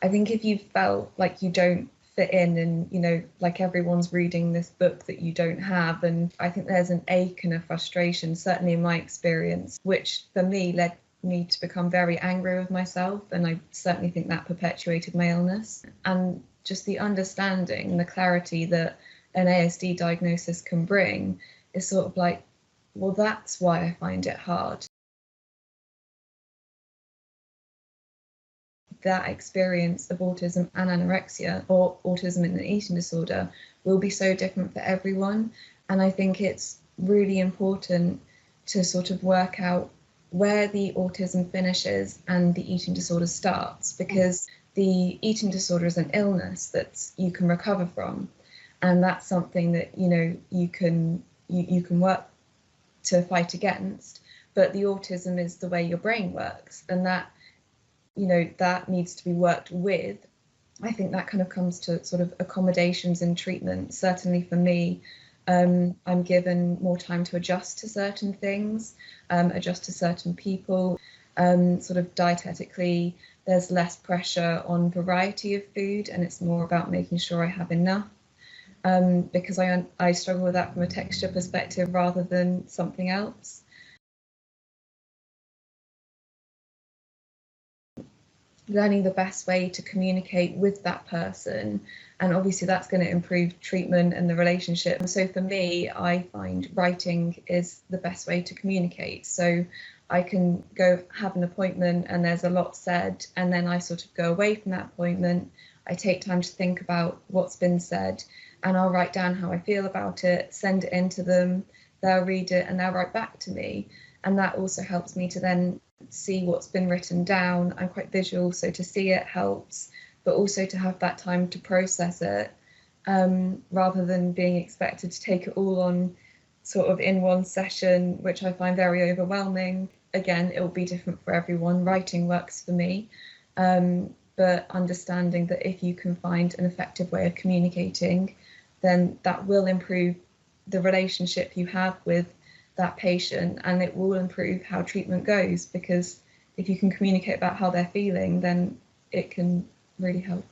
I think if you felt like you don't fit in and, you know, like everyone's reading this book that you don't have, and I think there's an ache and a frustration, certainly in my experience, which for me led me to become very angry with myself, and I certainly think that perpetuated my illness. And just the understanding and the clarity that an ASD diagnosis can bring is sort of like, well, that's why I find it hard. That experience of autism and anorexia, or autism and an eating disorder, will be so different for everyone. And I think it's really important to sort of work out where the autism finishes and the eating disorder starts, because the eating disorder is an illness that you can recover from, and that's something that, you know, you can work to fight against. But the autism is the way your brain works, and that, you know, that needs to be worked with. I think that kind of comes to sort of accommodations in treatment. Certainly for me, I'm given more time to adjust to certain things, adjust to certain people. Sort of dietetically, there's less pressure on variety of food, and it's more about making sure I have enough. Because I struggle with that from a texture perspective rather than something else. Learning the best way to communicate with that person, and obviously that's going to improve treatment and the relationship. So for me, I find writing is the best way to communicate. So I can go have an appointment and there's a lot said, and then I sort of go away from that appointment. I take time to think about what's been said, and I'll write down how I feel about it, send it in to them, they'll read it and they'll write back to me. And that also helps me to then see what's been written down. I'm quite visual, so to see it helps, but also to have that time to process it, rather than being expected to take it all on sort of in one session, which I find very overwhelming. Again, it will be different for everyone. Writing works for me, but understanding that if you can find an effective way of communicating, then that will improve the relationship you have with that patient, and it will improve how treatment goes, because if you can communicate about how they're feeling, then it can really help.